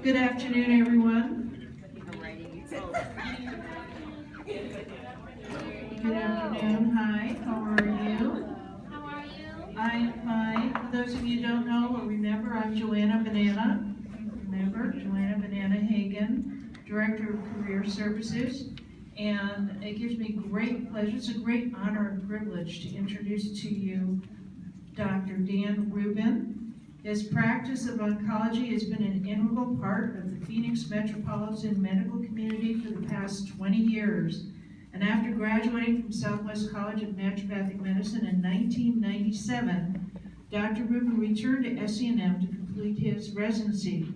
Good afternoon, everyone. Good afternoon. Hi, how are you? How are you? I'm fine. For those of you who don't know or remember, I'm Joanna Banana. Remember, Joanna Banana Hagen, Director of Career Services. And it gives me great pleasure, it's a great honor and privilege to introduce to you Dr. Dan Rubin. His practice of oncology has been an integral part of the Phoenix metropolitan medical community for the past 20 years. And after graduating from Southwest College of Naturopathic Medicine in 1997, Dr. Rubin returned to SCNM to complete his residency.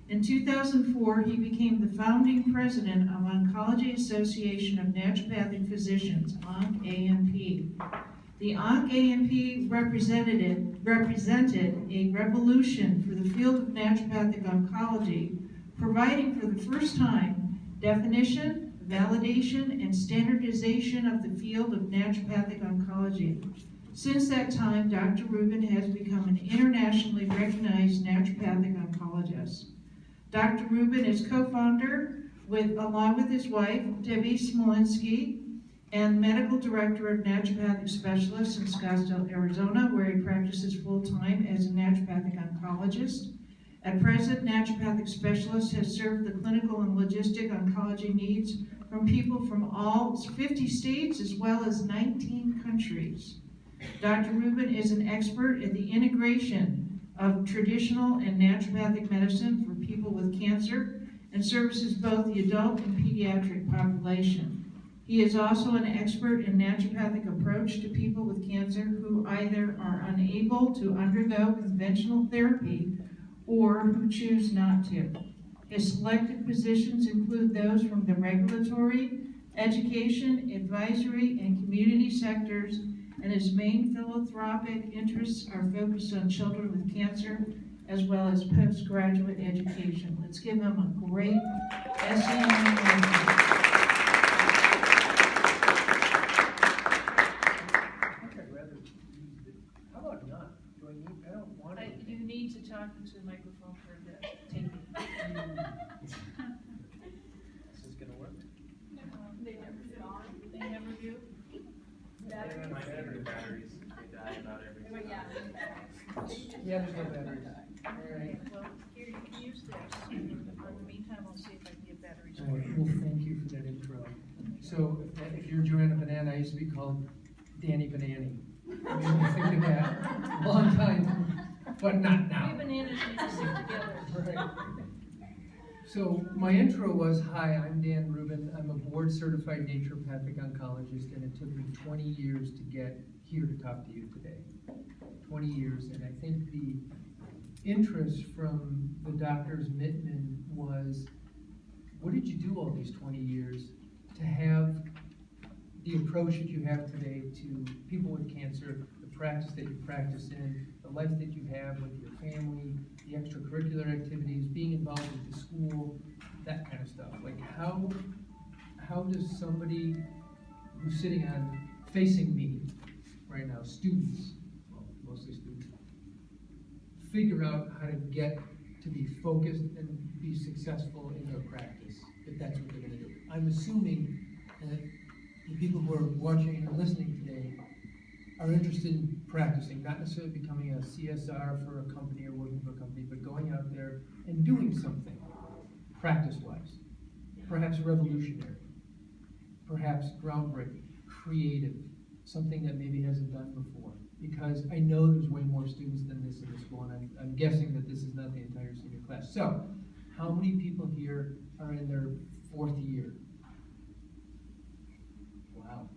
In 2004, he became the founding president of Oncology Association of Naturopathic Physicians, ONC-ANP. The ONC-ANP represented a revolution for the field of naturopathic oncology, providing for the first time definition, validation, and standardization of the field of naturopathic oncology. Since that time, Dr. Rubin has become an internationally recognized naturopathic oncologist. Dr. Rubin is co-founder, along with his wife, Debbie Smolinski, and medical director of naturopathic specialists in Scottsdale, Arizona, where he practices full-time as a naturopathic oncologist. At present, naturopathic specialist has served the clinical and logistic oncology needs from people from all 50 states as well as 19 countries. Dr. Rubin is an expert in the integration of traditional and naturopathic medicine for people with cancer and services both the adult and pediatric population. He is also an expert in naturopathic approach to people with cancer who either are unable to undergo conventional therapy or who choose not to. His selected positions include those from the regulatory, education, advisory, and community sectors, and his main philanthropic interests are focused on children with cancer as well as postgraduate education. Let's give him a great SCNM. You need to talk into the microphone for the taping. This is gonna work? They never do. They never do? My batteries, they die about every time. Yeah, there's no batteries. Alright, well, here, you can use this. In the meantime, I'll see if I can get batteries All for right, you. well, thank you for that intro. So, if you're Joanna Banana, I used to be called Danny Banani. I mean, you think of that, a long time, but not now. Three bananas need to stick together. Right. So my intro was, hi, I'm Dan Rubin. I'm a board-certified naturopathic oncologist, and it took me 20 years to get here to talk to you today. 20 years, and I think the interest from the doctors Mittman was, what did you do all these 20 years to have the approach that you have today to people with cancer, the practice that you practice in, the life that you have with your family, the extracurricular activities, being involved with the school, that kind of stuff. Like how does somebody who's sitting on, facing me right now, students, well, mostly students, figure out how to get to be focused and be successful in their practice, if that's what they're gonna do? I'm assuming that the people who are watching and listening today are interested in practicing, not necessarily becoming a CSR for a company or working for a company, but going out there and doing something practice-wise, perhaps revolutionary, perhaps groundbreaking, creative, something that maybe hasn't done before. Because I know there's way more students than this in the school, and I'm guessing that this is not the entire senior class. So, how many people here are in their 4th year? Wow.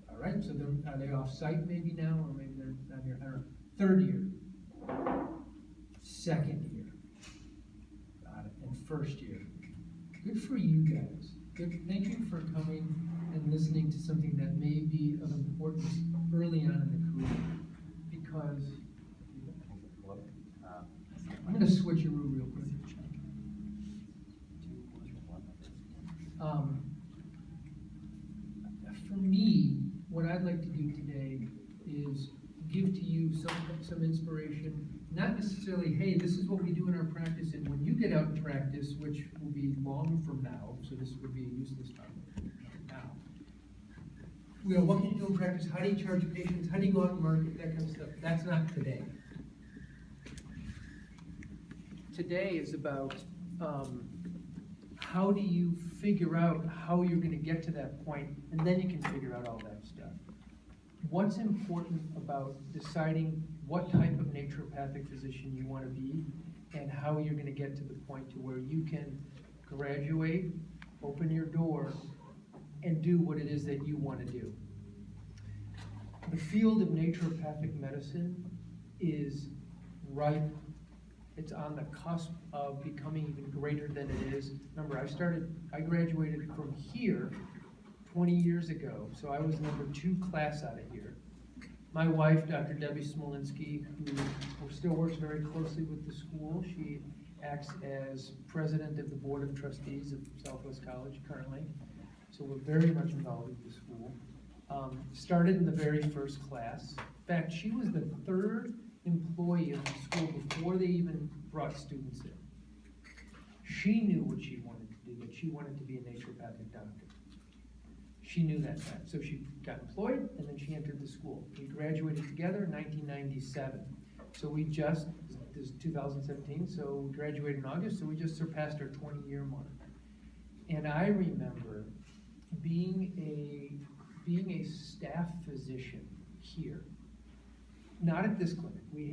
All right, so are they off-site maybe now, or maybe they're not here? I don't know. 3rd year, 2nd year, got it, and 1st year. Good for you guys. Good. Thank you for coming and listening to something that may be of importance early on in the career, because I'm going to switch your room real quick. For me, what I'd like to do today is give to you some inspiration, not necessarily, hey, this is what we do in our practice, and when you get out in practice, which will be long from now, so this would be a useless time now. You know, what can you do in practice? How do you charge patients? How do you go out and market? That kind of stuff. That's not today. Today is about how do you figure out how you're going to get to that point, and then you can figure out all that stuff. What's important about deciding what type of naturopathic physician you want to be, and how you're going to get to the point to where you can graduate, open your door, and do what it is that you want to do. The field of naturopathic medicine is ripe. It's on the cusp of becoming even greater than it is. Remember, I graduated from here 20 years ago, so I was number 2 class out of here. My wife, Dr. Debbie Smolinski, who still works very closely with the school, she acts as president of the board of trustees of Southwest College currently, so we're very much involved with the school. Started in the very first class. In fact, she was the 3rd employee of the school before they even brought students in. She knew what she wanted to do, that she wanted to be a naturopathic doctor. She knew that fact, so she got employed, and then she entered the school. We graduated together in 1997. So this is 2017, so we graduated in August, so we just surpassed our 20-year mark. And I remember being a staff physician here, not at this clinic. We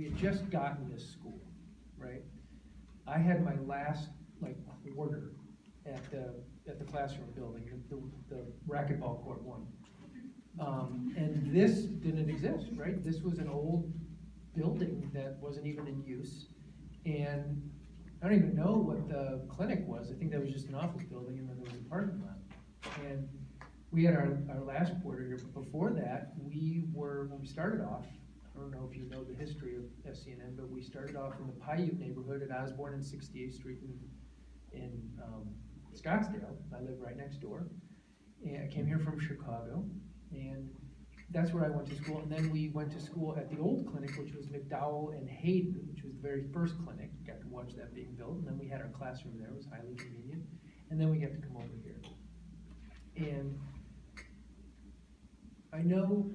had just gotten this school, right? I had my last quarter at the classroom building, the racquetball court one. And this didn't exist, right? This was an old building that wasn't even in use. And I don't even know what the clinic was. I think that was just an office building, and then there was a parking lot. And we had our last quarter here, but before that, when we started off, I don't know if you know the history of SCNM, but we started off in the Palliative neighborhood at Osborne and 68th Street in Scottsdale. I live right next door. And I came here from Chicago, and that's where I went to school. And then we went to school at the old clinic, which was McDowell and Hayden, which was the very first clinic. Got to watch that being built. And then we had our classroom there. It was highly convenient. And then we got to come over here. And I know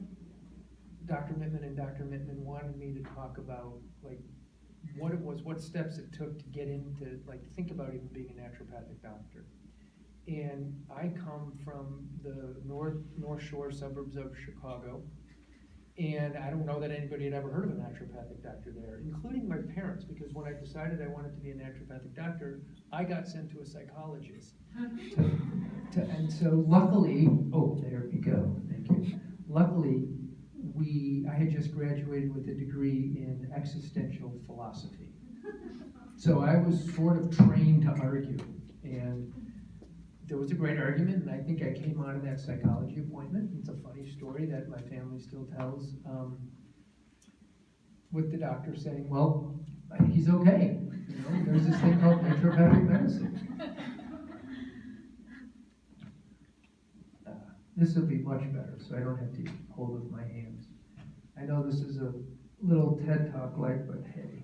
Dr. Mittman and Dr. Mittman wanted me to talk about what it was, what steps it took to get into, think about even being a naturopathic doctor. And I come from the North Shore suburbs of Chicago, and I don't know that anybody had ever heard of a naturopathic doctor there, including my parents, because when I decided I wanted to be a naturopathic doctor, I got sent to a psychologist. And so luckily, there you go, thank you. Luckily, I had just graduated with a degree in existential philosophy. So I was sort of trained to argue, and there was a great argument, and I think I came out of that psychology appointment. It's a funny story that my family still tells, with the doctor saying, well, I think he's okay. There's this thing called naturopathic medicine. This will be much better, so I don't have to hold with my hands. I know this is a little TED Talk but hey,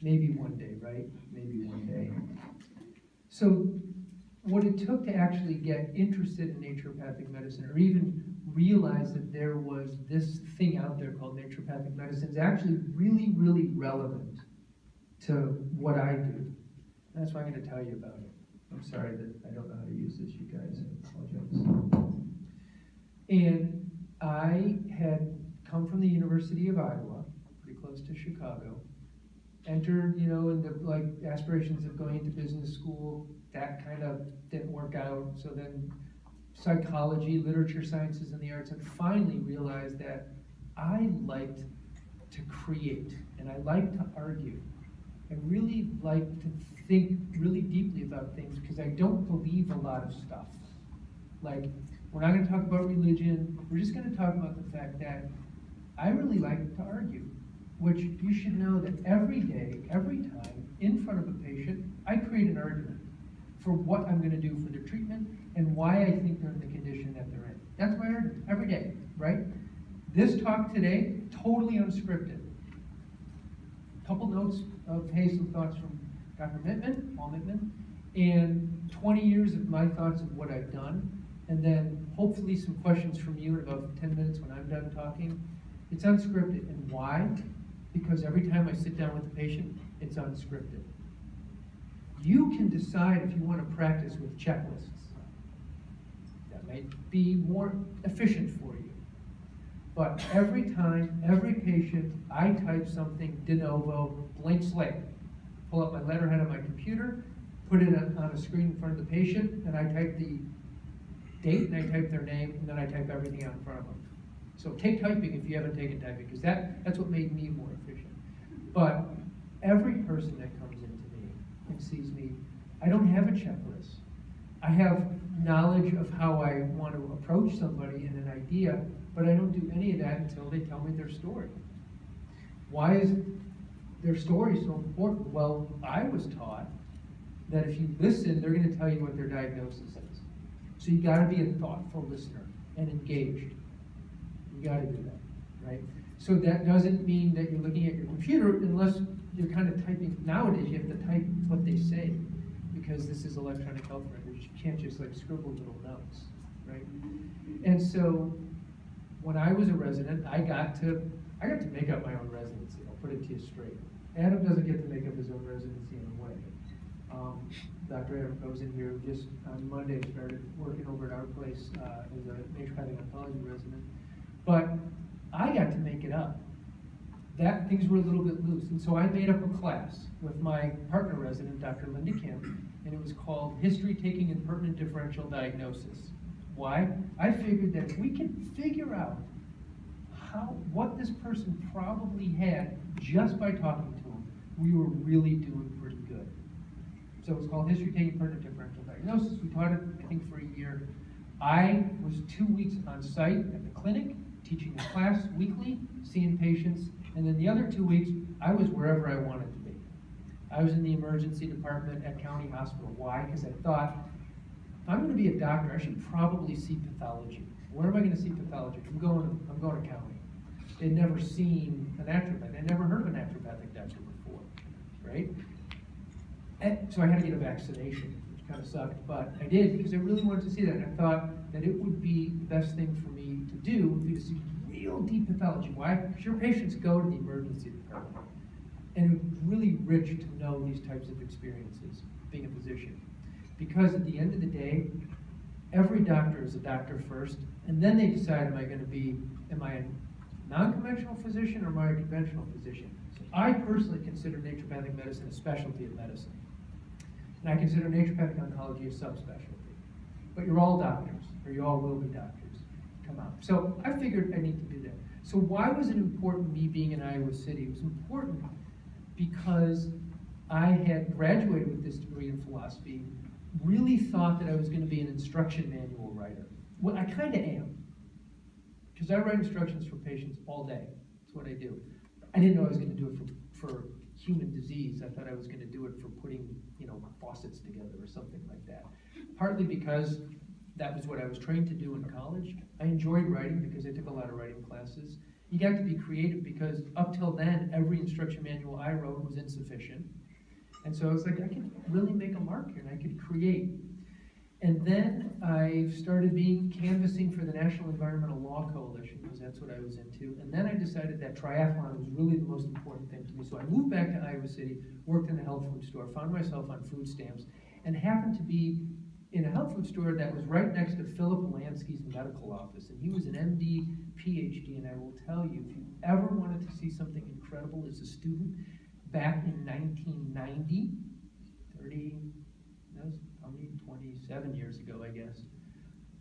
maybe one day, right? Maybe one day. So what it took to actually get interested in naturopathic medicine, or even realize that there was this thing out there called naturopathic medicine, is actually really, really relevant to what I do. And that's why I'm going to tell you about it. I'm sorry that I don't know how to use this, you guys. I apologize. And I had come from the University of Iowa, pretty close to Chicago, entered, in the aspirations of going into business school. That kind of didn't work out. So then psychology, literature sciences, and the arts, and finally realized that I liked to create, and I liked to argue. I really like to think really deeply about things, because I don't believe a lot of stuff. We're not going to talk about religion. We're just going to talk about the fact that I really like to argue, which you should know that every day, every time, in front of a patient, I create an argument for what I'm going to do for their treatment and why I think they're in the condition that they're in. That's my argument, every day, right? This talk today, totally unscripted. Couple notes of, hey, some thoughts from Dr. Mittman, Paul Mittman, and 20 years of my thoughts of what I've done, and then hopefully some questions from you in about 10 minutes when I'm done talking. It's unscripted, and why? Because every time I sit down with a patient, it's unscripted. You can decide if you want to practice with checklists. That might be more efficient for you. But every time, every patient, I type something de novo, blank slate. Pull up my letterhead on my computer, put it on a screen in front of the patient, and I type the date, and I type their name, and then I type everything out in front of them. So take typing if you haven't taken typing, because that's what made me more efficient. But every person that comes into me and sees me, I don't have a checklist. I have knowledge of how I want to approach somebody and an idea, but I don't do any of that until they tell me their story. Why is their story so important? Well, I was taught that if you listen, they're going to tell you what their diagnosis is. So you got to be a thoughtful listener and engaged. You got to do that, right? So that doesn't mean that you're looking at your computer unless you're kind of typing. Nowadays, you have to type what they say because this is electronic health records. You can't just like scribble little notes, right? And so when I was a resident, I got to make up my own residency. I'll put it to you straight. Adam doesn't get to make up his own residency in a way. Dr. Adam goes in here just on Monday, started working over at our place as a naturopathic oncology resident. But I got to make it up. That things were a little bit loose. And so I made up a class with my partner resident, Dr. Linda Kim, and it was called History Taking and Pertinent Differential Diagnosis. Why? I figured that if we can figure out what this person probably had just by talking to him, we were really doing pretty good. So it was called History Taking Pertinent Differential Diagnosis. We taught it, I think, for a year. I was 2 weeks on site at the clinic, teaching a class weekly, seeing patients, and then the other 2 weeks, I was wherever I wanted to be. I was in the emergency department at County Hospital. Why? Because I thought, if I'm going to be a doctor, I should probably see pathology. Where am I going to see pathology? I'm going to county. They'd never seen a naturopath. I'd never heard of a naturopathic doctor before, right? And so I had to get a vaccination, which kind of sucked, but I did because I really wanted to see that. And I thought that it would be the best thing for me to do would be to see real deep pathology. Why? Because your patients go to the emergency department. And it was really rich to know these types of experiences, being a physician. Because at the end of the day, every doctor is a doctor first, and then they decide, am I a non-conventional physician or am I a conventional physician? So I personally consider naturopathic medicine a specialty of medicine. And I consider naturopathic oncology a subspecialty. But you're all doctors, or you all will be doctors. Come out. So I figured I need to do that. So why was it important, me being in Iowa City? It was important because I had graduated with this degree in philosophy, really thought that I was going to be an instruction manual writer. Well, I kind of am, because I write instructions for patients all day. That's what I do. I didn't know I was going to do it for human disease. I thought I was going to do it for putting, faucets together or something like that. Partly because that was what I was trained to do in college. I enjoyed writing because I took a lot of writing classes. You got to be creative because up till then, every instruction manual I wrote was insufficient. And so I was like, I could really make a mark here and I could create. And then I started canvassing for the National Environmental Law Coalition because that's what I was into. And then I decided that triathlon was really the most important thing to me. So I moved back to Iowa City, worked in a health food store, found myself on food stamps, and happened to be in a health food store that was right next to Philip Lansky's medical office. And he was an MD, PhD, and I will tell you, if you ever wanted to see something incredible as a student, back in 1990, 27 years ago, I guess,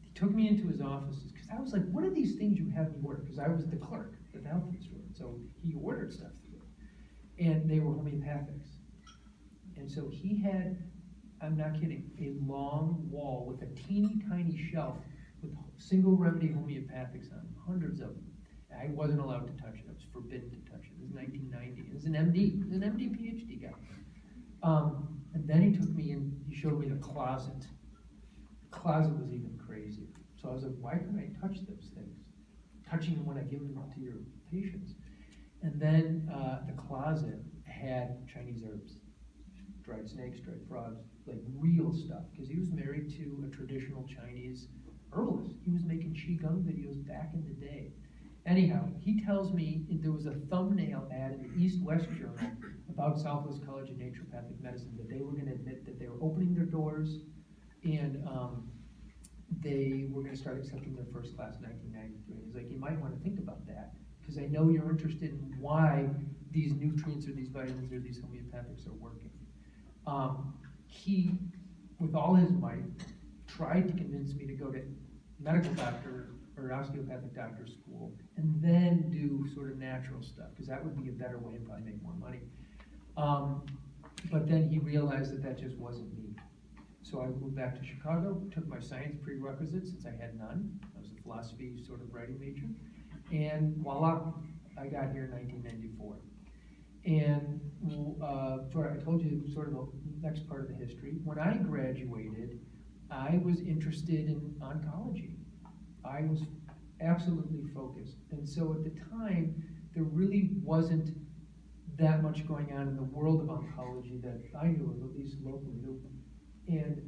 he took me into his offices because I was like, what are these things you have me order? Because I was the clerk at the health food store. So he ordered stuff through it. And they were homeopathics. And so he had, I'm not kidding, a long wall with a teeny tiny shelf with single remedy homeopathics on them, hundreds of them. I wasn't allowed to touch it. I was forbidden to touch it. It was 1990. It was an MD. It was an MD PhD guy. And then he took me in, he showed me the closet. The closet was even crazier. So I was like, why couldn't I touch those things? touching them when I give them to your patients. And then the closet had Chinese herbs, dried snakes, dried frogs, like real stuff, because he was married to a traditional Chinese herbalist. He was making Qigong videos back in the day. Anyhow, he tells me there was a thumbnail ad in the East-West Journal about Southwest College of Naturopathic Medicine that they were going to admit that they were opening their doors, and they were going to start accepting their first class in 1993. He's like, you might want to think about that, because I know you're interested in why these nutrients or these vitamins or these homeopathics are working. He, with all his might, tried to convince me to go to medical doctor or osteopathic doctor school and then do sort of natural stuff, because that would be a better way and probably make more money. But then he realized that that just wasn't me. So I moved back to Chicago, took my science prerequisites since I had none. I was a philosophy sort of writing major. And voila, I got here in 1994. And I told you sort of the next part of the history. When I graduated, I was interested in oncology. I was absolutely focused. And so at the time, there really wasn't that much going on in the world of oncology that I knew of, at least locally. And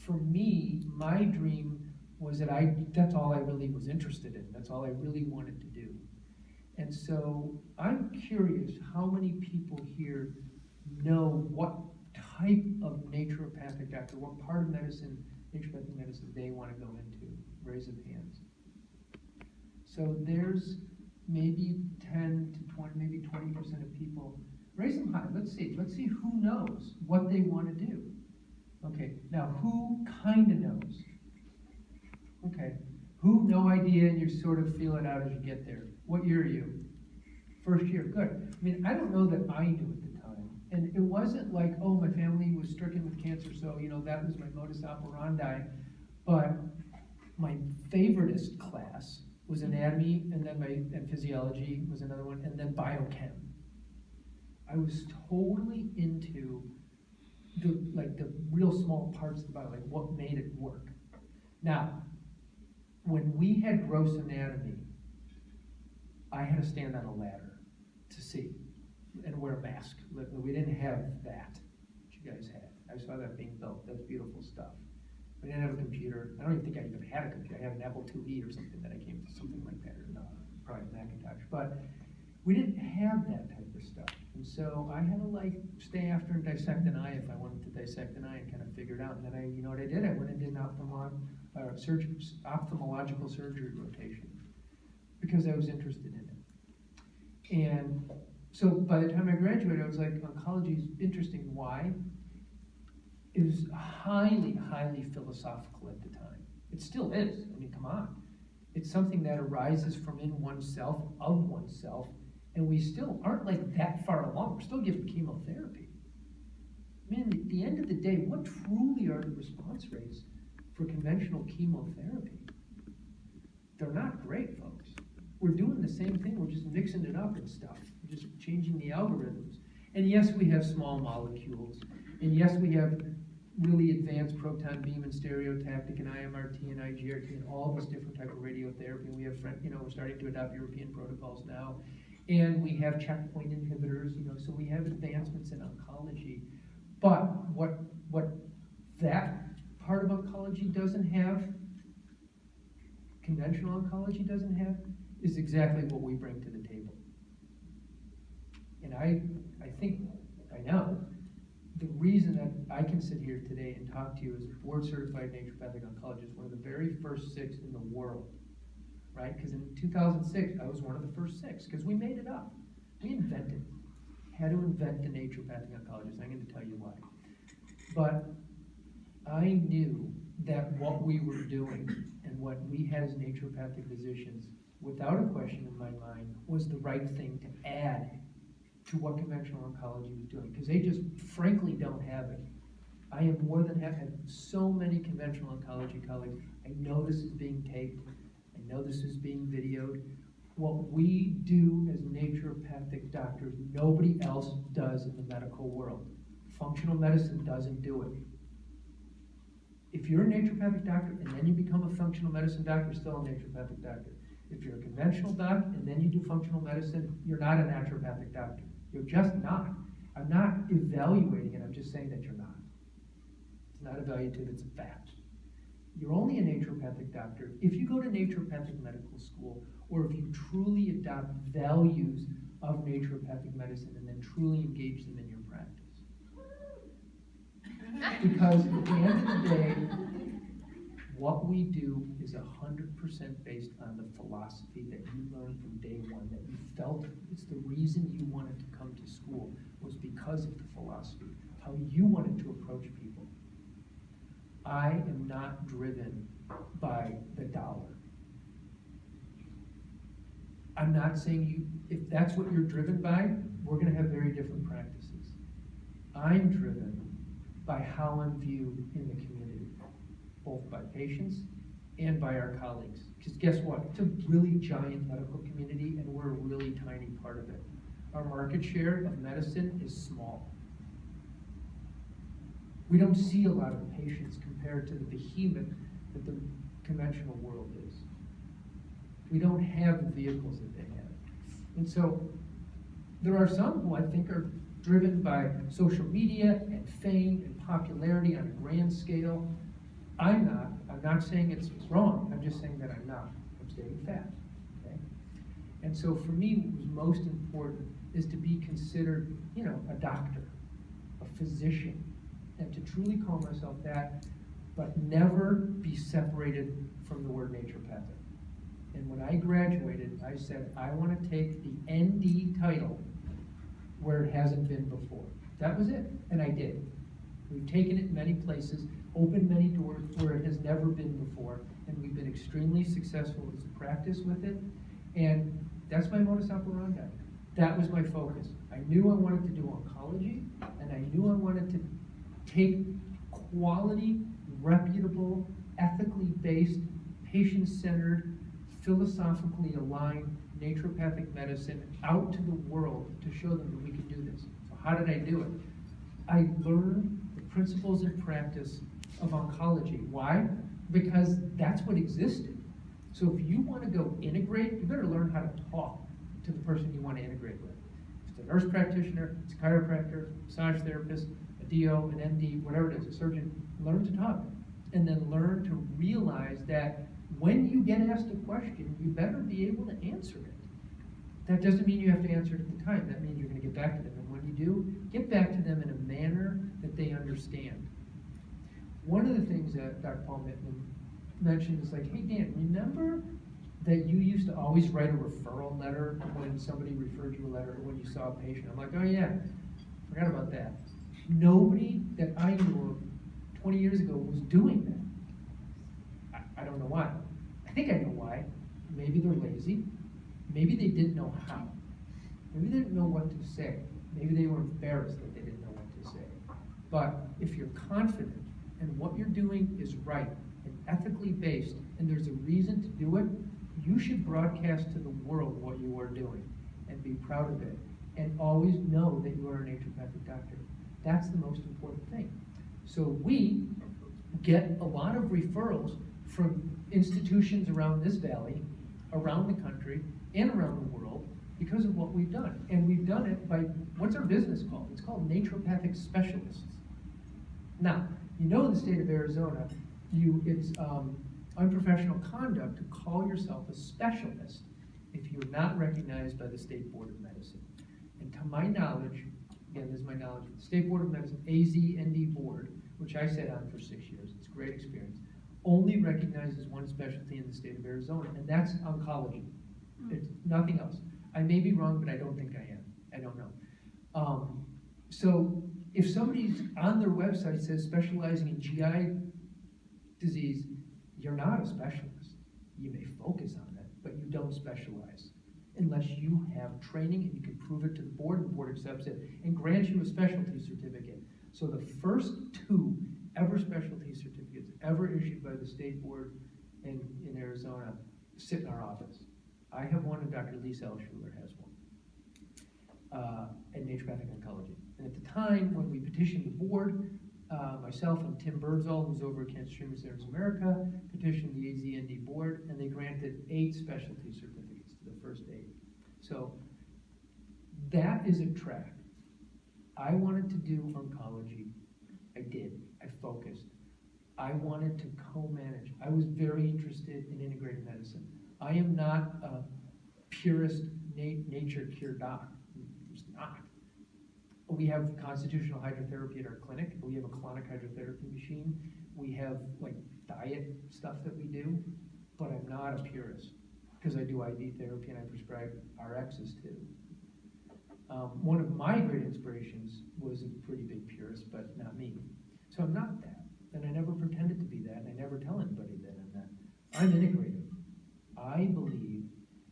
for me, my dream was that that's all I really was interested in. That's all I really wanted to do. And so I'm curious how many people here know what type of naturopathic doctor, what part of medicine, naturopathic medicine, they want to go into. Raise of hands. So there's maybe 10 to 20, maybe 20% of people. Raise them high. Let's see who knows what they want to do. Okay, now who kind of knows? Okay, who, no idea, and you sort of feel it out as you get there. What year are you? First year, good. I mean, I don't know that I knew at the time. And it wasn't like, oh, my family was stricken with cancer, so, that was my modus operandi. But my favoritist class was anatomy, and then and physiology was another one, and then biochem. I was totally into the real small parts of the body, like what made it work. Now, when we had gross anatomy, I had to stand on a ladder to see and wear a mask. We didn't have that you guys had. I saw that being built. That's beautiful stuff. We didn't have a computer. I don't even think I even had a computer. I had an Apple IIe or something that I came to, something like that, or no, probably Macintosh. But we didn't have that type of stuff. And so I had to stay after and dissect an eye if I wanted to dissect an eye and kind of figure it out. And then you know what I did? I went and did an ophthalmological surgery rotation because I was interested in it. And so by the time I graduated, I was like, oncology is interesting. Why? It was highly, highly philosophical at the time. It still is. I mean, come on. It's something that arises from in oneself, of oneself, and we still aren't that far along. We're still giving chemotherapy. I mean, at the end of the day, what truly are the response rates for conventional chemotherapy? They're not great, folks. We're doing the same thing. We're just mixing it up and stuff. We're just changing the algorithms. And yes, we have small molecules. And yes, we have really advanced proton beam and stereotactic and IMRT and IGRT and all this different type of radiotherapy. And we have, we're starting to adopt European protocols now. And we have checkpoint inhibitors, so we have advancements in oncology. But what that part of oncology doesn't have, conventional oncology doesn't have, is exactly what we bring to the table. And I know the reason that I can sit here today and talk to you as a board-certified naturopathic oncologist, one of the very first 6 in the world, right? Because in 2006, I was one of the first 6, because we made it up. We invented, had to invent the naturopathic oncologist. I'm going to tell you why. But I knew that what we were doing and what we had as naturopathic physicians, without a question in my mind, was the right thing to add to what conventional oncology was doing, because they just frankly don't have it. I am more than happy. I have so many conventional oncology colleagues. I know this is being taped. I know this is being videoed. What we do as naturopathic doctors, nobody else does in the medical world. Functional medicine doesn't do it. If you're a naturopathic doctor and then you become a functional medicine doctor, you're still a naturopathic doctor. If you're a conventional doc and then you do functional medicine, you're not a naturopathic doctor. You're just not. I'm not evaluating it, I'm just saying that you're not. It's not evaluative, it's a fact. You're only a naturopathic doctor if you go to naturopathic medical school, or if you truly adopt values of naturopathic medicine and then truly engage them in your practice. Because at the end of the day, what we do is 100% based on the philosophy that you learned from day one, that you felt it's the reason you wanted to come to school was because of the philosophy, how you wanted to approach people. I am not driven by the dollar. I'm not saying you, if that's what you're driven by, we're gonna have very different practices. I'm driven by how I'm viewed in the community, both by patients and by our colleagues. Because guess what? It's a really giant medical community and we're a really tiny part of it. Our market share of medicine is small. We don't see a lot of patients compared to the behemoth that the conventional world is. We don't have the vehicles that they have. And so there are some who I think are driven by social media and fame and popularity on a grand scale. I'm not. I'm not saying it's wrong. I'm just saying that I'm not. I'm stating fact. Okay? And so for me, what was most important is to be considered, a doctor, a physician, and to truly call myself that, but never be separated from the word naturopathic. And when I graduated, I said, I want to take the ND title where it hasn't been before. That was it, and I did. We've taken it many places, opened many doors where it has never been before, and we've been extremely successful as a practice with it, and that's my modus operandi. That was my focus. I knew I wanted to do oncology, and I knew I wanted to take quality, reputable, ethically based, patient-centered, philosophically aligned naturopathic medicine out to the world to show them that we can do this. So how did I do it? I learned the principles and practice of oncology. Why? Because that's what existed. So if you want to go integrate, you better learn how to talk to the person you want to integrate with. If it's a nurse practitioner, it's a chiropractor, massage therapist, a DO, an MD, whatever it is, a surgeon, learn to talk. And then learn to realize that when you get asked a question, you better be able to answer it. That doesn't mean you have to answer it at the time. That means you're going to get back to them. And when you do, get back to them in a manner that they understand. One of the things that Dr. Paul Mittman mentioned is like, hey Dan, remember that you used to always write a referral letter when somebody referred you a letter or when you saw a patient? I'm like, oh yeah, forgot about that. Nobody that I knew of 20 years ago was doing that. I don't know why. I think I know why. Maybe they're lazy. Maybe they didn't know how. Maybe they didn't know what to say. Maybe they were embarrassed that they didn't know what to say. But if you're confident and what you're doing is right and ethically based and there's a reason to do it, you should broadcast to the world what you are doing and be proud of it and always know that you are a naturopathic doctor. That's the most important thing. So we get a lot of referrals from institutions around this valley, around the country, and around the world because of what we've done. And we've done it by, what's our business called? It's called Naturopathic Specialists. Now, in the state of Arizona, it's unprofessional conduct to call yourself a specialist if you're not recognized by the State Board of Medicine. And to my knowledge, again, this is my knowledge, the State Board of Medicine, AZND board, which I sat on for 6 years, it's a great experience, only recognizes one specialty in the state of Arizona, and that's oncology. It's nothing else. I may be wrong, but I don't think I am. I don't know. So if somebody's on their website says specializing in GI disease, you're not a specialist. You may focus on it, but you don't specialize unless you have training and you can prove it to the board and the board accepts it and grants you a specialty certificate. So the first 2 ever specialty certificates ever issued by the state board in Arizona sit in our office. I have one and Dr. Lisa Elschuler has one in naturopathic oncology. And at the time when we petitioned the board, myself and Tim Birdsall, who's over at Cancer Treatment Centers America, petitioned the AZND board, and they granted 8 specialty certificates to the first 8. So that is a track. I wanted to do oncology. I did. I focused. I wanted to co-manage. I was very interested in integrated medicine. I am not a purist nature cure doc. It's not. We have constitutional hydrotherapy at our clinic. We have a colonic hydrotherapy machine. We have like diet stuff that we do, but I'm not a purist because I do IV therapy and I prescribe RXs too. One of my great inspirations was a pretty big purist, but not me. So I'm not that, and I never pretended to be that, and I never tell anybody that I'm that. I'm integrative. I believe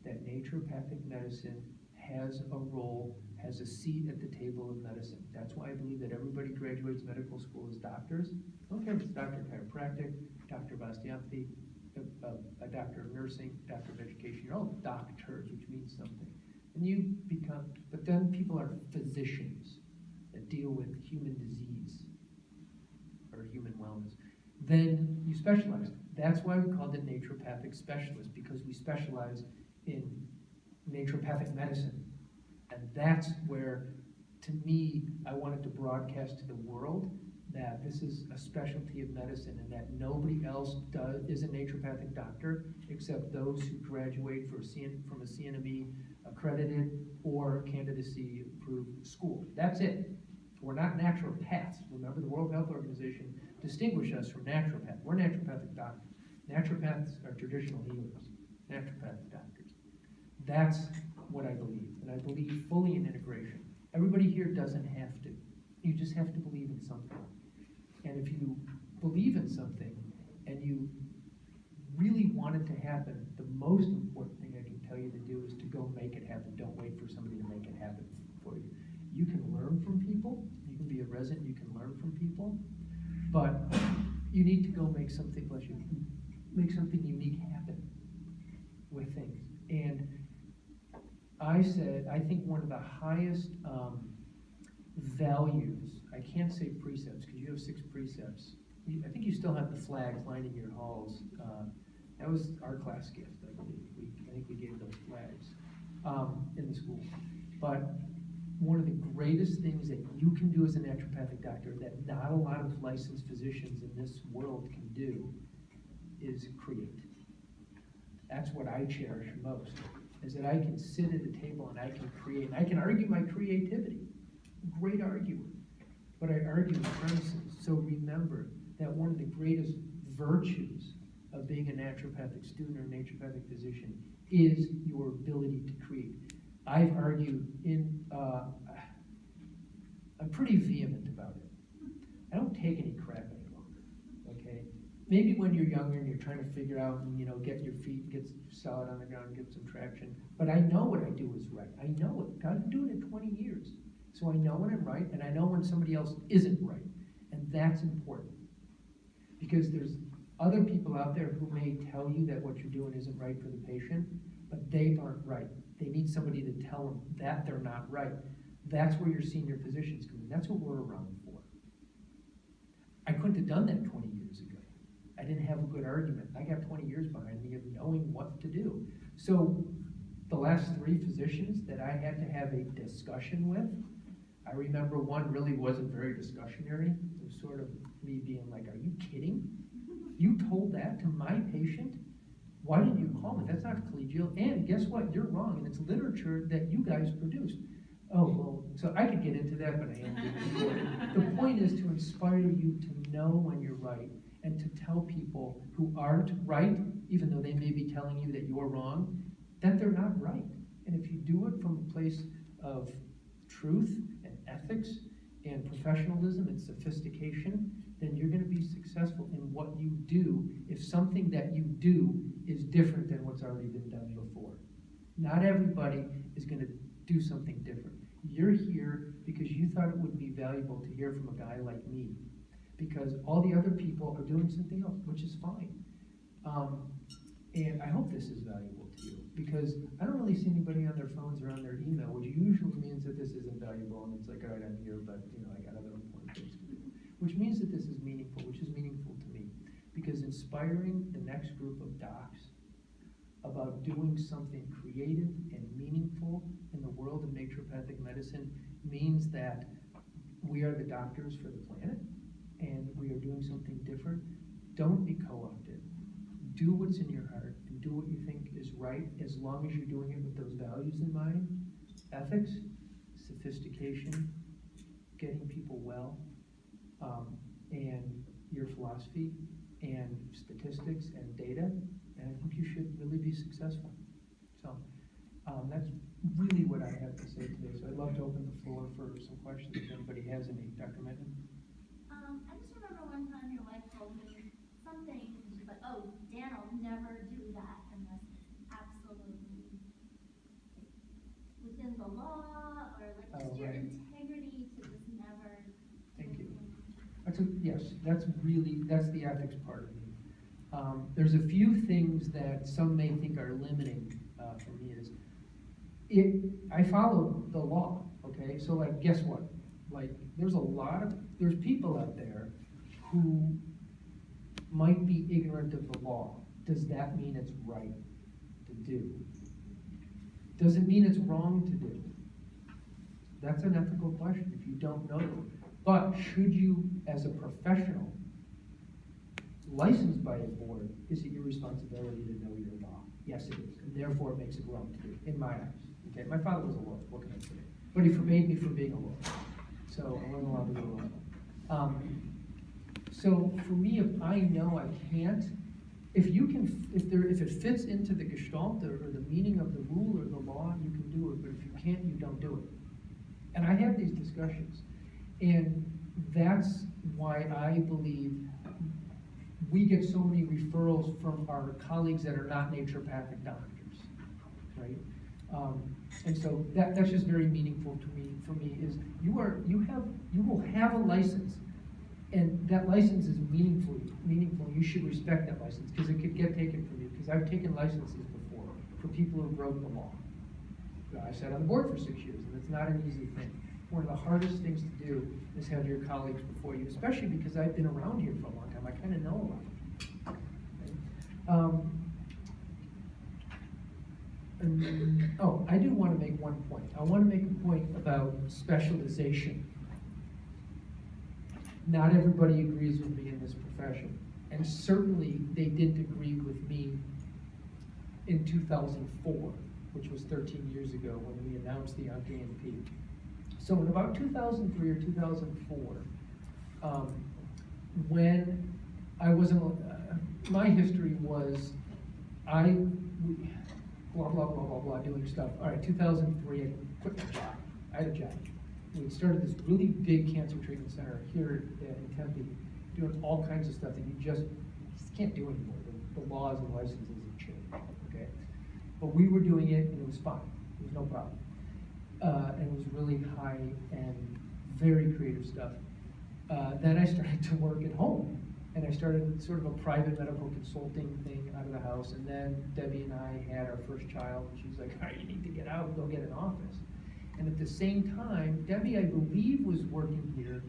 that naturopathic medicine has a role, has a seat at the table of medicine. That's why I believe that everybody graduates medical school as doctors. I don't care if it's doctor of chiropractic, doctor of osteopathy, a doctor of nursing, doctor of education. You're all doctors, which means something. And you become, but then people are physicians that deal with human disease or human wellness. Then you specialize. That's why we called it naturopathic specialist, because we specialize in naturopathic medicine. And that's where, to me, I wanted to broadcast to the world that this is a specialty of medicine and that nobody else is a naturopathic doctor except those who graduate from a CNME accredited or candidacy approved school. That's it. We're not naturopaths. Remember, the World Health Organization distinguished us from naturopaths. We're naturopathic doctors. Naturopaths are traditional healers, naturopathic doctors. That's what I believe, and I believe fully in integration. Everybody here doesn't have to. You just have to believe in something. And if you believe in something and you really want it to happen, the most important thing I can tell you to do is to go make it happen. Don't wait for somebody to make it happen for you. You can learn from people. You can be a resident. You can learn from people. But you need to go make something unique happen with things. And I said, I think one of the highest values, I can't say precepts because you have 6 precepts. I think you still have the flags lining your halls. That was our class gift, I believe. I think we gave those flags in the school. But one of the greatest things that you can do as a naturopathic doctor that not a lot of licensed physicians in this world can do is create. That's what I cherish most, is that I can sit at a table and I can create. And I can argue my creativity. Great arguer. But I argue the premises. So remember that one of the greatest virtues of being a naturopathic student or a naturopathic physician is your ability to create. I've argued I'm pretty vehement about it. I don't take any crap any longer, okay? Maybe when you're younger and you're trying to figure out and, get your feet, get solid on the ground, get some traction. But I know what I do is right. I know it. I've been doing it 20 years. So I know when I'm right, and I know when somebody else isn't right. And that's important. Because there's other people out there who may tell you that what you're doing isn't right for the patient, but they aren't right. They need somebody to tell them that they're not right. That's where your senior physicians come in. That's what we're around for. I couldn't have done that 20 years ago. I didn't have a good argument. I got 20 years behind me of knowing what to do. So the last 3 physicians that I had to have a discussion with, I remember one really wasn't very discussionary. It was sort of me being like, are you kidding? You told that to my patient? Why didn't you call me? That's not collegial. And guess what? You're wrong. And it's literature that you guys produced. Oh, well, so I could get into that, but I am. The point is to inspire you to know when you're right and to tell people who aren't right, even though they may be telling you that you're wrong, that they're not right. And if you do it from a place of truth and ethics and professionalism and sophistication, then you're going to be successful in what you do if something that you do is different than what's already been done before. Not everybody is going to do something different. You're here because you thought it would be valuable to hear from a guy like me, because all the other people are doing something else, which is fine. And I hope this is valuable to you, because I don't really see anybody on their phones or on their email, which usually means that this isn't valuable, and it's like, all right, I'm here, but I got other important things to do. which means that this is meaningful, which is meaningful to me. Because inspiring the next group of docs about doing something creative and meaningful in the world of naturopathic medicine means that we are the doctors for the planet, and we are doing something different. Don't be co-opted. Do what's in your heart, and do what you think is right, as long as you're doing it with those values in mind. Ethics, sophistication, getting people well, and your philosophy, and statistics and data, and I think you should really be successful. So that's really what I have to say today. So I'd love to open the floor for some questions if anybody has any. Dr. Metten? I just remember one time your wife told me something, and she's like, oh, Dan, I'll never do that unless it's absolutely within the law, or like just your Right. integrity to just never. Thank you. Yes, that's the ethics part of me. There's a few things that some may think are limiting for me is, I follow the law, okay? So like, guess what? Like, there's people out there who might be ignorant of the law. Does that mean it's right to do? Does it mean it's wrong to do? That's an ethical question if you don't know. But should you, as a professional, licensed by a board, is it your responsibility to know your law? Yes, it is, and therefore it makes it wrong to do, in my eyes. Okay, my father was a lawyer, what can I say? But he forbade me from being a lawyer, so I wasn't allowed to be a lawyer. So for me, if I know I can't, if it fits into the gestalt or the meaning of the rule or the law, you can do it. But if you can't, you don't do it. And I have these discussions, and that's why I believe we get so many referrals from our colleagues that are not naturopathic doctors, right? And so that's just very meaningful to me. For me, is you will have a license, and that license is meaningful. You should respect that license because it could get taken from you. Because I've taken licenses before for people who broke the law. I sat on the board for 6 years, and it's not an easy thing. One of the hardest things to do is have your colleagues before you, especially because I've been around here for a long time. I kind of know a lot. Okay? I do want to make one point. I want to make a point about specialization. Not everybody agrees with me in this profession, and certainly they didn't agree with me in 2004, which was 13 years ago when we announced the ONC-ANP. So in about 2003 or 2004, when I wasn't, my history was, blah, blah, blah, blah, blah, doing stuff. All right, 2003, I quit my job. I had a job. We started this really big cancer treatment center here in Tempe, doing all kinds of stuff that you just can't do anymore. The laws and licenses have changed, okay? But we were doing it, and it was fine. It was no problem. And it was really high and very creative stuff. Then I started to work at home, and I started sort of a private medical consulting thing out of the house. And then Debbie and I had our first child, and she's like, all right, you need to get out and go get an office. And at the same time, Debbie, I believe, was working here.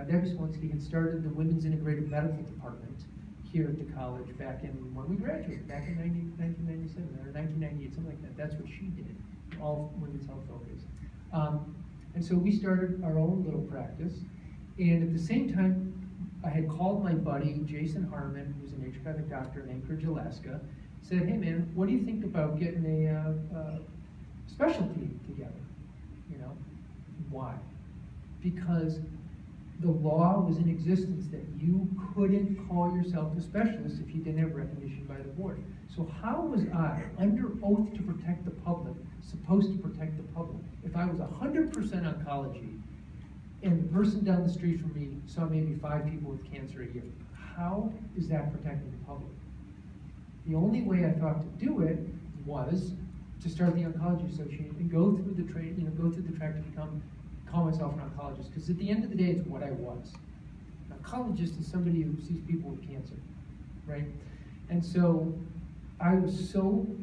Debbie Smolinski had started the Women's Integrated Medical Department here at the college back in, when we graduated, back in 1997 or 1998, something like that. That's what she did, all women's health focused. And so we started our own little practice. And at the same time, I had called my buddy, Jason Harmon, who's a naturopathic doctor in Anchorage, Alaska, said, hey man, what do you think about getting a specialty together? You know, why? Because the law was in existence that you couldn't call yourself a specialist if you didn't have recognition by the board. So how was I, under oath to protect the public, supposed to protect the public? If I was 100% oncology, and the person down the street from me saw maybe 5 people with cancer a year, how is that protecting the public? The only way I thought to do it was to start the Oncology Association and go through the track to call myself an oncologist, because at the end of the day, it's what I was. An oncologist is somebody who sees people with cancer, right? And so I was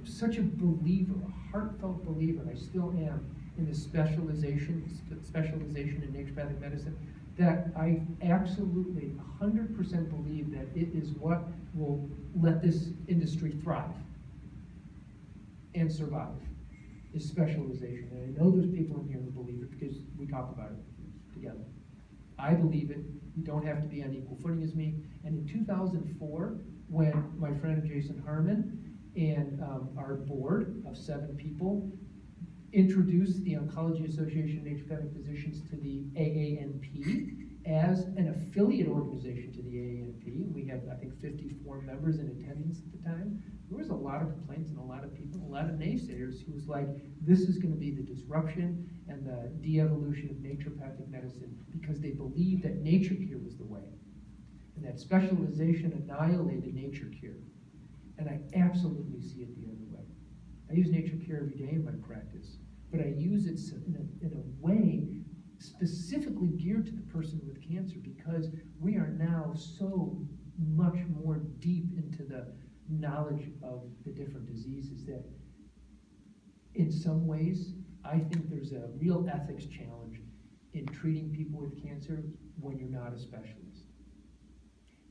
such a believer, a heartfelt believer, and I still am, in this specialization in naturopathic medicine, that I absolutely 100% believe that it is what will let this industry thrive and survive, is specialization. And I know there's people in here who believe it because we talk about it together. I believe it. You don't have to be on equal footing as me. And in 2004, when my friend Jason Harmon and our board of 7 people introduced the Oncology Association of Naturopathic Physicians to the AANP as an affiliate organization to the AANP. We had, I think, 54 members in attendance at the time. There was a lot of complaints and a lot of people, a lot of naysayers who was like, this is going to be the disruption and the de-evolution of naturopathic medicine, because they believed that nature cure was the way, and that specialization annihilated nature cure. And I absolutely see it the other way. I use nature cure every day in my practice, but I use it in a way specifically geared to the person with cancer, because we are now so much more deep into the knowledge of the different diseases that in some ways I think there's a real ethics challenge in treating people with cancer when you're not a specialist.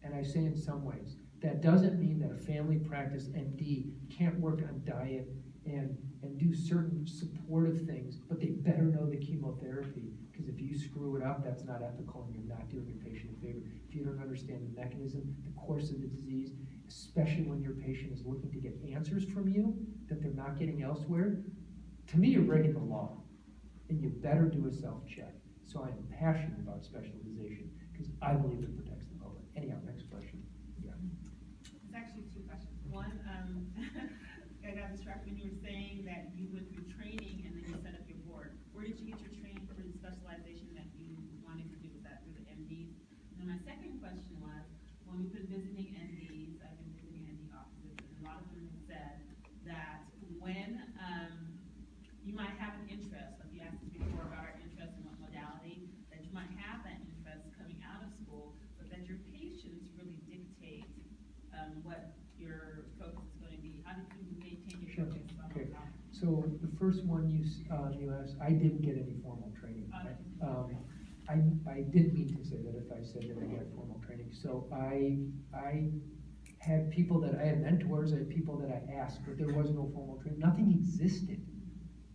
And I say in some ways. That doesn't mean that a family practice MD can't work on diet and do certain supportive things, but they better know the chemotherapy, because if you screw it up, that's not ethical and you're not doing your patient a favor. If you don't understand the mechanism, the course of the disease, especially when your patient is looking to get answers from you that they're not getting elsewhere, to me, you're breaking the law, and you better do a self-check. So I am passionate about specialization because I believe it protects the public. Anyhow, next question. Yeah. It's actually 2 questions. One, I got distracted when you were saying that you went through training and then you set up your board. Where did you get your training for the specialization that you wanted to do? Was that through the MDs? And then my second question was, when we've been visiting MDs, I've been visiting MD offices, and a lot of them have said that when you might have an interest, like you asked us before about our interest in what modality, that you might have that interest coming out of school, but that your patients really dictate what your focus is going to be. How did you maintain your Sure. focus on Okay. those topics? So the first one you asked, I didn't get any formal training. I didn't mean to say that if I said that I got formal training. So I had people that I had mentors, I had people that I asked, but there was no formal training. Nothing existed.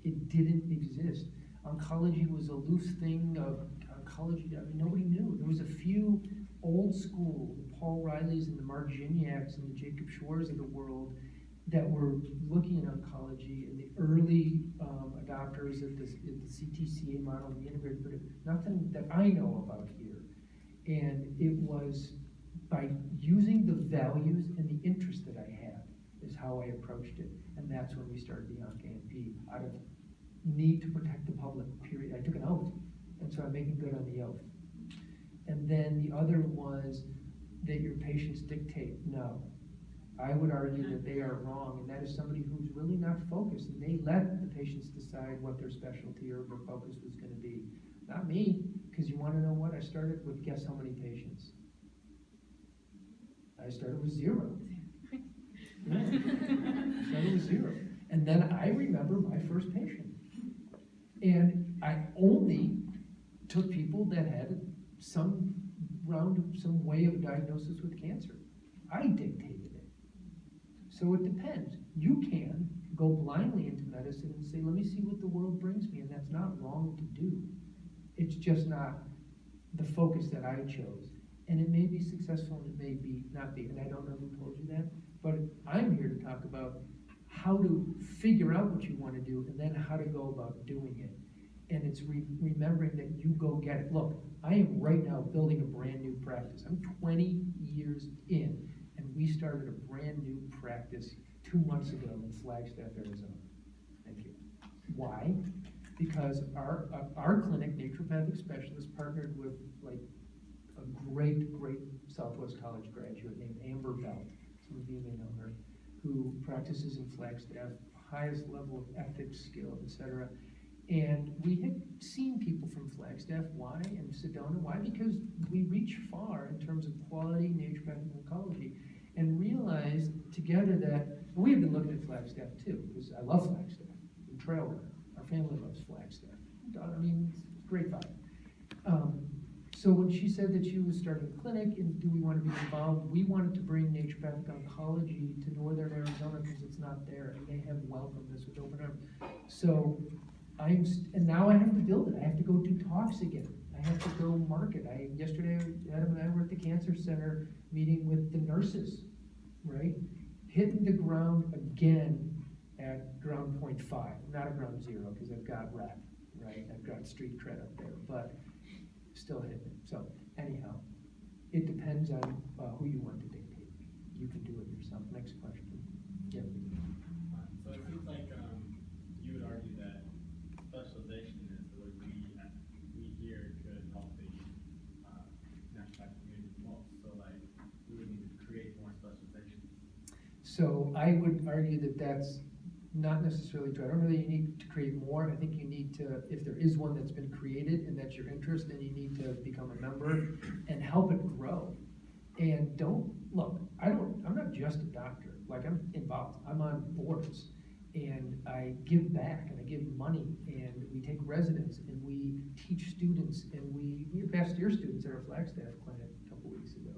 It didn't exist. Oncology was a loose thing of oncology. I mean, nobody knew. There was a few old school, the Paul Rileys and the Mark Gignacs and the Jacob Schwarz of the world that were looking at oncology, and the early adopters of the CTCA model, the integrated, but nothing that I know about here. And it was by using the values and the interest that I had is how I approached it. And that's when we started the OnCAMP, out of need to protect the public, period. I took an oath, and so I'm making good on the oath. And then the other was that your patients dictate. No, I would argue that they are wrong, and that is somebody who's really not focused, and they let the patients decide what their specialty or their focus was going to be. Not me, because you want to know what? I started with, guess how many patients? I started with 0. Yeah. I started with 0. And then I remember my first patient. And I only took people that had some way of diagnosis with cancer. I dictated it. So it depends. You can go blindly into medicine and say, let me see what the world brings me, and that's not wrong to do. It's just not the focus that I chose. And it may be successful and it may be not be, and I don't know who told you that, but I'm here to talk about how to figure out what you want to do and then how to go about doing it. And it's remembering that you go get it. Look, I am right now building a brand new practice. I'm 20 years in, and we started a brand new practice 2 months ago in Flagstaff, Arizona. Thank you. Why? Because our clinic, naturopathic specialist, partnered with like a great Southwest College graduate named Amber Belt. Some of you may know her, who practices in Flagstaff, highest level of ethics, skill, etc. And we had seen people from Flagstaff, why, and Sedona, why? Because we reach far in terms of quality naturopathic oncology, and realized together that we have been looking at Flagstaff too, because I love Flagstaff, I'm a trail runner, our family loves Flagstaff. I mean, it's great vibe. So when she said that she was starting a clinic and do we want to be involved, we wanted to bring naturopathic oncology to northern Arizona because it's not there, and they have welcomed us with open arms. So and now I have to build it. I have to go do talks again. I have to go market. Yesterday, Adam and I were at the cancer center meeting with the nurses, right? Hitting the ground again at ground 0.5, not at ground 0, because I've got rep, right? I've got street cred up there, but still hitting it. So anyhow, it depends on who you want to dictate. You can do it yourself. Next question. Yeah. So it seems like you would argue that specialization is the way we here could help the naturopathic community most. So like we would need to create more specializations. So I would argue that that's not necessarily true. I don't really need to create more. I think you need to, if there is one that's been created and that's your interest, then you need to become a member and help it grow. And I'm not just a doctor. Like, I'm involved. I'm on boards and I give back and I give money and we take residents and we teach students and we have Bastyr students at our Flagstaff clinic a couple weeks ago.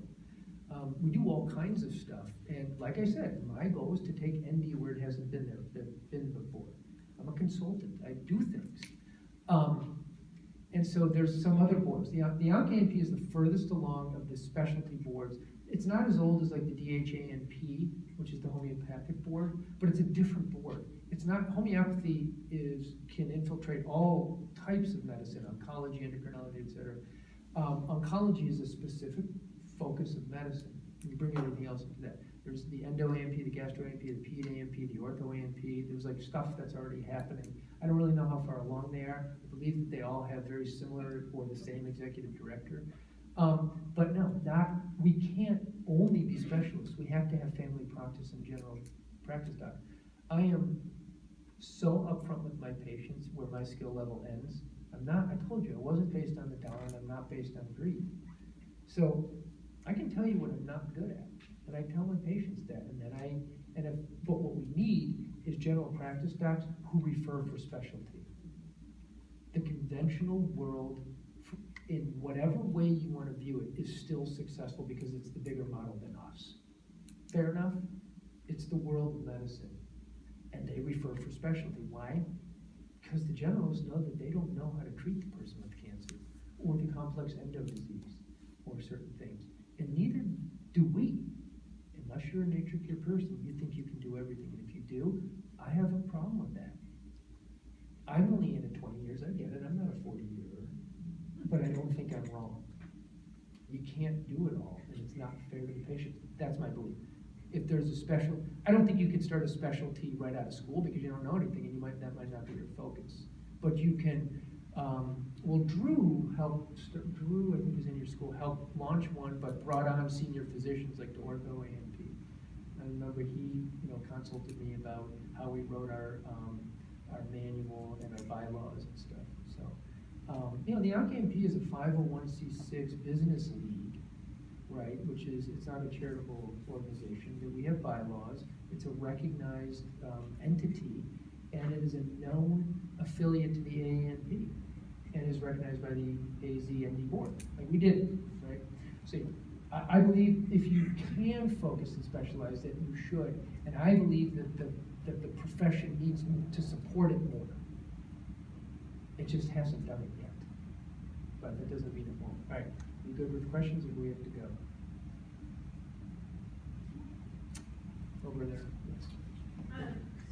We do all kinds of stuff, and like I said, my goal is to take ND where it hasn't been before. I'm a consultant, I do things. And so there's some other boards. The OnCANP is the furthest along of the specialty boards. It's not as old as like the DHANP, which is the homeopathic board, but it's a different board. It's not, homeopathy can infiltrate all types of medicine, oncology, endocrinology, etc. Oncology is a specific focus of medicine. You bring everything else into that. There's the endo-AMP, the gastro-AMP, the ped-AMP, the ortho-AMP. There's like stuff that's already happening. I don't really know how far along they are. I believe that they all have very similar or the same executive director. But no, we can't only be specialists. We have to have family practice and general practice doc. I am so upfront with my patients where my skill level ends. I told you, I wasn't based on the dollar and I'm not based on greed. So I can tell you what I'm not good at, and I tell my patients that, but what we need is general practice docs who refer for specialty. The conventional world, in whatever way you want to view it, is still successful because it's the bigger model than us. Fair enough? It's the world of medicine, and they refer for specialty. Why? Because the generalists know that they don't know how to treat the person with cancer, or the complex endo disease, or certain things. And neither do we. Unless you're a nature cure person, you think you can do everything. And if you do, I have a problem with that. I'm only in it 20 years, I get it, I'm not a 40-year, but I don't think I'm wrong. You can't do it all, and it's not fair to the patient. That's my belief. If there's I don't think you can start a specialty right out of school because you don't know anything, and that might not be your focus. But you can, Drew, I think was in your school, helped launch one, but brought on senior physicians like the ortho-AMP. I remember he, consulted me about how we wrote our manual and our bylaws and stuff. So, the OnCANP is a 501c6 business league, right? It's not a charitable organization, but we have bylaws. It's a recognized entity, and it is a known affiliate to the AANP, and is recognized by the AZND board. Like we did it, right? So I believe if you can focus and specialize, that you should, and I believe that the profession needs to support it more. It just hasn't done it yet, but that doesn't mean it won't. All right, you good with questions, or do we have to go? Over there, yes.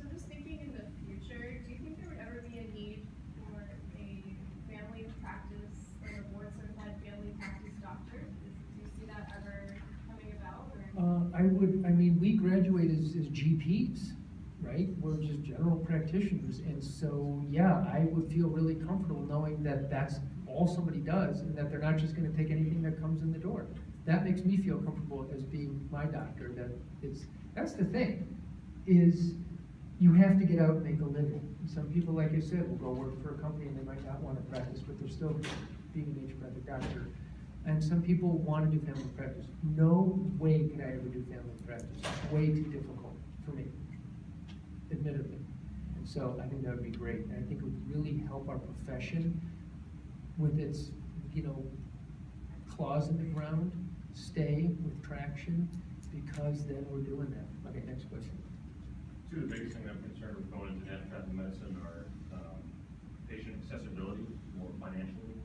So just thinking in the future, do you think there would ever be a need for a family practice, like a board certified family practice doctor? Do you see that ever coming about? Or? We graduate as GPs, right? We're just general practitioners, and so, yeah, I would feel really comfortable knowing that that's all somebody does, and that they're not just gonna take anything that comes in the door. That makes me feel comfortable as being my doctor, that's the thing, is you have to get out and make a living. And some people, like I said, will go work for a company and they might not want to practice, but they're still being a naturopathic doctor. And some people want to do family practice. No way could I ever do family practice. It's way too difficult for me, admittedly. And so I think that would be great. And I think it would really help our profession with its, claws in the ground, stay with traction, because then we're doing that. Okay, next question. Two of the biggest things I'm concerned with going into naturopathic medicine are patient accessibility, more financially.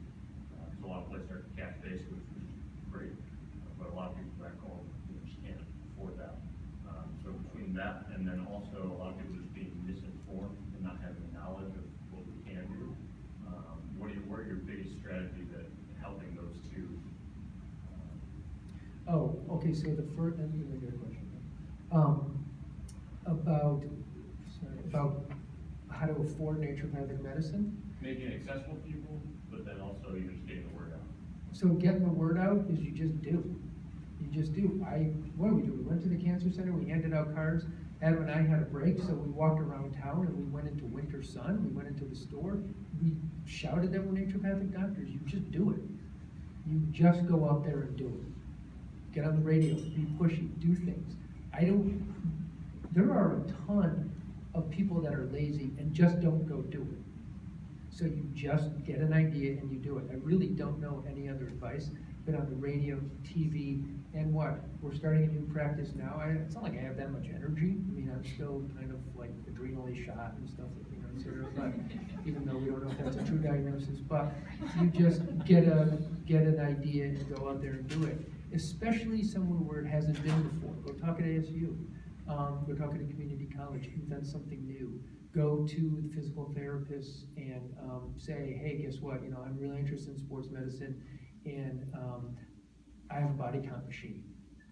Because a lot of places are cash-based, which is great, but a lot of people back home just can't afford that. So between that and then also a lot of people just being misinformed and not having knowledge of what we can do, what are your biggest strategies at helping those two? Oh, okay, so the first, let me get a question. About how to afford naturopathic medicine. Making it accessible to people, but then also you're just getting the word out. So getting the word out is you just do. You just do. What do? We went to the cancer center, we handed out cards. Adam and I had a break, so we walked around town and we went into winter sun, we went into the store, we shouted that we're naturopathic doctors. You just do it. You just go out there and do it. Get on the radio, be pushy, do things. There are a ton of people that are lazy and just don't go do it. So you just get an idea and you do it. I really don't know any other advice. Been on the radio, TV, and what? We're starting a new practice now. It's not like I have that much energy. I mean, I'm still kind of like adrenally shot and stuff, but even though we don't know if that's a true diagnosis, but you just get an idea and go out there and do it. Especially somewhere where it hasn't been before. Go talk at ASU. Go talk at a community college. Who's done something new. Go to the physical therapist and say, hey, guess what? I'm really interested in sports medicine, and I have a body comp machine,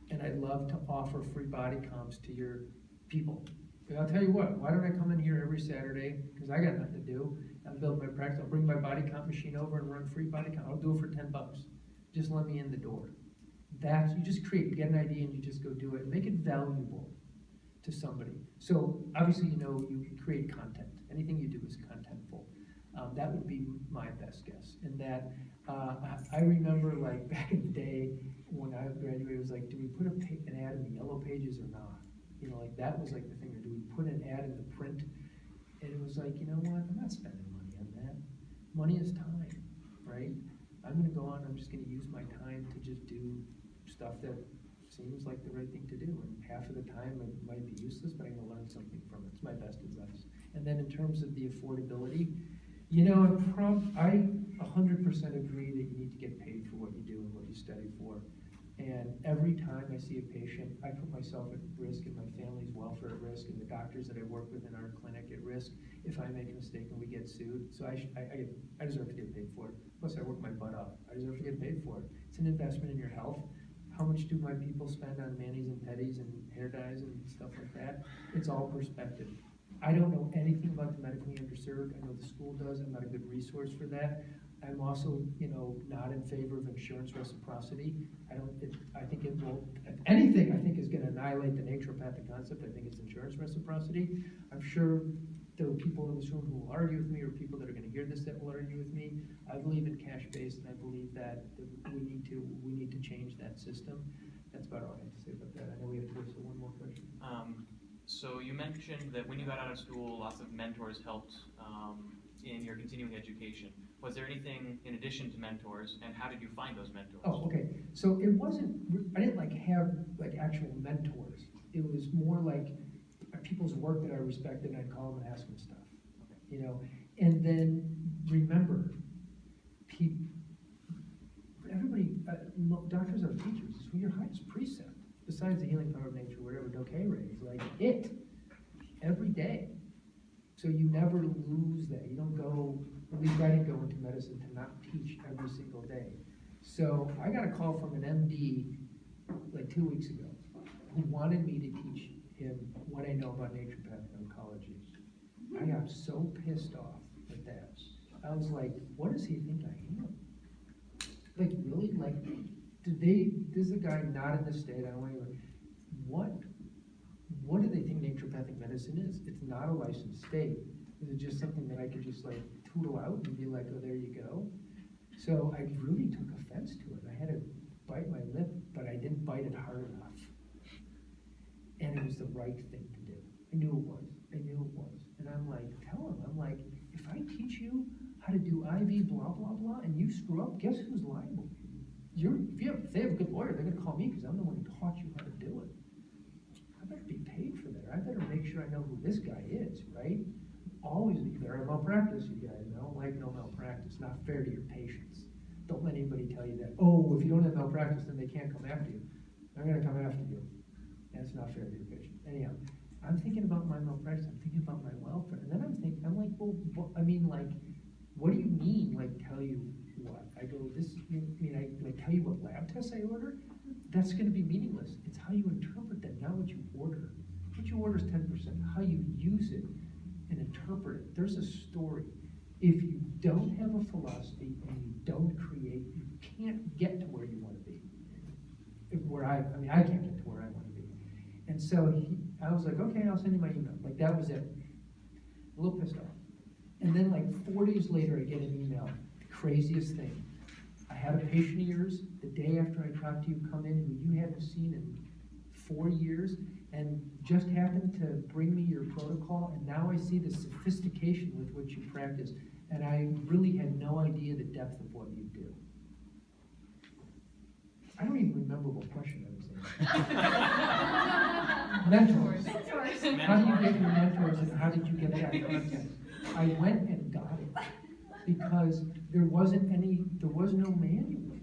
and I'd love to offer free body comps to your people. And I'll tell you what, why don't I come in here every Saturday, because I got nothing to do. I'll build my practice. I'll bring my body comp machine over and run free body comp. I'll do it for $10. Just let me in the door. You just get an idea and you just go do it. Make it valuable to somebody. So obviously, you can create content. Anything you do is contentful. That would be my best guess. And that I remember like back in the day when I graduated, it was like, do we put an ad in the yellow pages or not? Like that was like the thing. Or do we put an ad in the print? And it was like, you know what? I'm not spending money on that. Money is time, right? I'm going to go on. I'm just going to use my time to just do stuff that seems like the right thing to do, and half of the time it might be useless, but I'm going to learn something from it. It's my best advice. And then in terms of the affordability, I 100% agree that you need to get paid for what you do and what you study for. And every time I see a patient, I put myself at risk and my family's welfare at risk and the doctors that I work with in our clinic at risk if I make a mistake and we get sued. So I deserve to get paid for it. Plus I work my butt off. I deserve to get paid for it. It's an investment in your health. How much do my people spend on manis and pedis and hair dyes and stuff like that? It's all perspective. I don't know anything about the medically underserved. I know the school does. I'm not a good resource for that. I'm also, not in favor of insurance reciprocity. I think it will, if anything, I think is going to annihilate the naturopathic concept. I think it's insurance reciprocity. I'm sure there are people in this room who will argue with me, or people that are going to hear this that will argue with me. I believe in cash-based, and I believe that we need to change that system. That's about all I have to say about that. I know we have time for one more question. So you mentioned that when you got out of school, lots of mentors helped in your continuing education. Was there anything in addition to mentors, and how did you find those mentors? Oh, okay. So it wasn't, I didn't have actual mentors. It was more like people's work that I respected, and I'd call them and ask them stuff. Okay. And then remember, everybody, doctors are teachers. It's your highest precept, besides the healing power of nature, whatever Dokei rays, every day. So you never lose that. You don't go, at least I didn't go into medicine to not teach every single day. So I got a call from an MD 2 weeks ago who wanted me to teach him what I know about naturopathic oncology. I got so pissed off at that. I was like, what does he think I am? Really? This is a guy not in the state, I don't want to, what do they think naturopathic medicine is? It's not a licensed state. Is it just something that I could just tootle out and be like, oh, there you go? So I really took offense to it. I had to bite my lip, but I didn't bite it hard enough. And it was the right thing to do. I knew it was. And I'm like, tell him, if I teach you how to do IV blah, blah, blah, and you screw up, guess who's liable? if they have a good lawyer, they're gonna call me, because I'm the one who taught you how to do it. I better be paid for that, I better make sure I know who this guy is, right? Always, you better have malpractice, you guys, I don't like no malpractice, not fair to your patients. Don't let anybody tell you that, oh, if you don't have malpractice, then they can't come after you. They're gonna come after you. That's not fair to your patient. Anyhow, I'm thinking about my malpractice, I'm thinking about my welfare, and then I'm like, well, what do you mean, like, tell you what? I go, tell you what lab tests I order? That's gonna be meaningless. It's how you interpret them, not what you order. What you order is 10%, how you use it and interpret it. There's a story. If you don't have a philosophy and you don't create, you can't get to where you wanna be. I can't get to where I wanna be. And so I was like, okay, I'll send you my email. Like, that was it. A little pissed off. And then like 4 days later, I get an email, the craziest thing. I had a patient of yours, the day after I talked to you, come in, who you hadn't seen in 4 years, and just happened to bring me your protocol, and now I see the sophistication with which you practice, and I really had no idea the depth of what you do. I don't even remember what question I was asking. Mentors. How do you get your mentors, and how did you get that content? I went and got it, because there was no manual.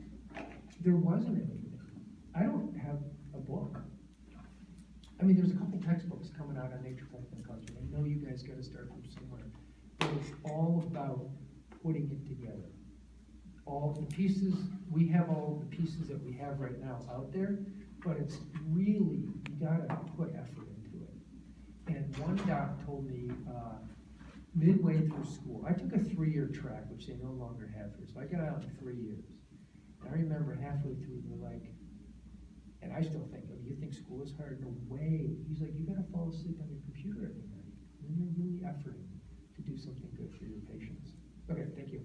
There wasn't anything. I don't have a book. I mean, there's a couple textbooks coming out on naturopathic oncology. I know you guys gotta start from somewhere, but it's all about putting it together. All the pieces, we have all the pieces that we have right now out there, but it's really, you gotta put effort into it. And one doc told me, midway through school, I took a 3-year track, which they no longer have here, so I got out in 3 years. And I remember halfway through, they're like, and I still think, oh, you think school is hard? No way. He's like, you gotta fall asleep on your computer every night. And you're really efforting to do something good for your patients. Okay, thank you.